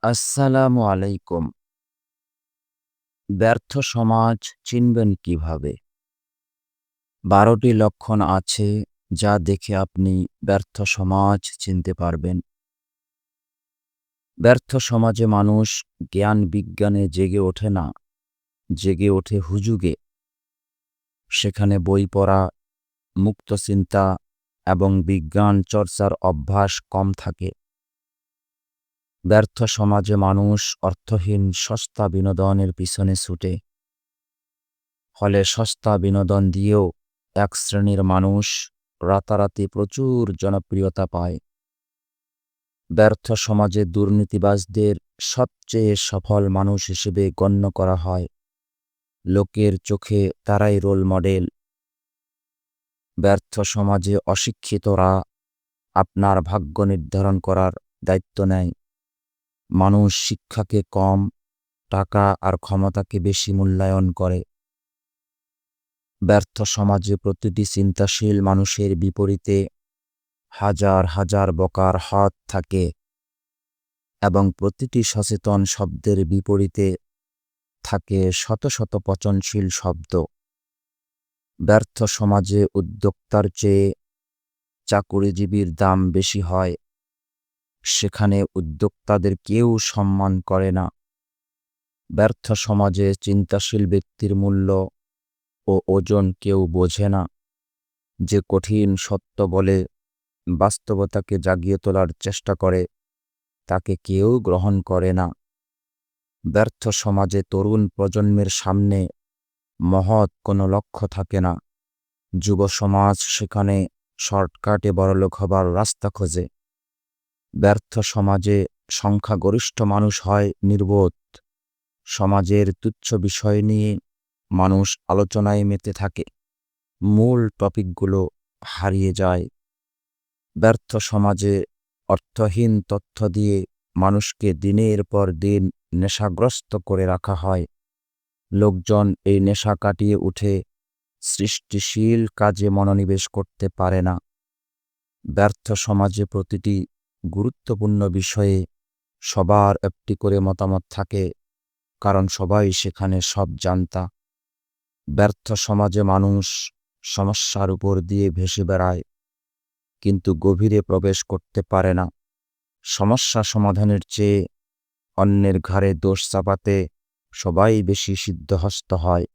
আসসালামু আলাইকুম। ব্যর্থ সমাজ চিনবেন কিভাবে? ১২টি লক্ষণ আছে যা দেখে আপনি ব্যর্থ সমাজ চিনতে পারবেন। ব্যর্থ সমাজে মানুষ জ্ঞান বিজ্ঞানে জেগে ওঠে না, জেগে ওঠে হুজুগে। সেখানে বই পড়া, মুক্ত চিন্তা এবং বিজ্ঞান চর্চার অভ্যাস কম থাকে। ব্যর্থ সমাজে মানুষ অর্থহীন সস্তা বিনোদনের পিছনে ছুটে। ফলে সস্তা বিনোদন দিয়েও এক শ্রেণীর মানুষ রাতারাতি প্রচুর জনপ্রিয়তা পায়। ব্যর্থ সমাজে দুর্নীতিবাজদের সবচেয়ে সফল মানুষ হিসেবে গণ্য করা হয়। লোকের চোখে তারাই রোল মডেল। ব্যর্থ সমাজে অশিক্ষিতরা আপনার ভাগ্য নির্ধারণ করার দায়িত্ব নেয়। মানুষ শিক্ষাকে কম, টাকা আর ক্ষমতাকে বেশি মূল্যায়ন করে। ব্যর্থ সমাজে প্রতিটি চিন্তাশীল মানুষের বিপরীতে হাজার হাজার বোকার হাত থাকে এবং প্রতিটি সচেতন শব্দের বিপরীতে থাকে শত শত পচনশীল শব্দ। ব্যর্থ সমাজে উদ্যোক্তার চেয়ে চাকুরিজীবীর দাম বেশি হয়। সেখানে উদ্যোক্তাদের কেউ সম্মান করে না। ব্যর্থ সমাজে চিন্তাশীল ব্যক্তির মূল্য ও ওজন কেউ বোঝে না। যে কঠিন সত্য বলে বাস্তবতাকে জাগিয়ে তোলার চেষ্টা করে তাকে কেউ গ্রহণ করে না। ব্যর্থ সমাজে তরুণ প্রজন্মের সামনে মহৎ কোনো লক্ষ্য থাকে না। যুব সমাজ সেখানে শর্টকাটে বড়লোক হবার রাস্তা খোঁজে। ব্যর্থ সমাজে সংখ্যাগরিষ্ঠ মানুষ হয় নির্বোধ। সমাজের তুচ্ছ বিষয় নিয়ে মানুষ আলোচনায় মেতে থাকে, মূল টপিকগুলো হারিয়ে যায়। ব্যর্থ সমাজে অর্থহীন তথ্য দিয়ে মানুষকে দিনের পর দিন নেশাগ্রস্ত করে রাখা হয়। লোকজন এই নেশা কাটিয়ে উঠে সৃষ্টিশীল কাজে মনোনিবেশ করতে পারে না। ব্যর্থ সমাজে প্রতিটি গুরুত্বপূর্ণ বিষয়ে সবার একটি করে মতামত থাকে, কারণ সবাই সেখানে সব জানতা। ব্যর্থ সমাজে মানুষ সমস্যার উপর দিয়ে ভেসে বেড়ায়, কিন্তু গভীরে প্রবেশ করতে পারে না। সমস্যা সমাধানের চেয়ে অন্যের ঘাড়ে দোষ চাপাতে সবাই বেশি সিদ্ধহস্ত হয়।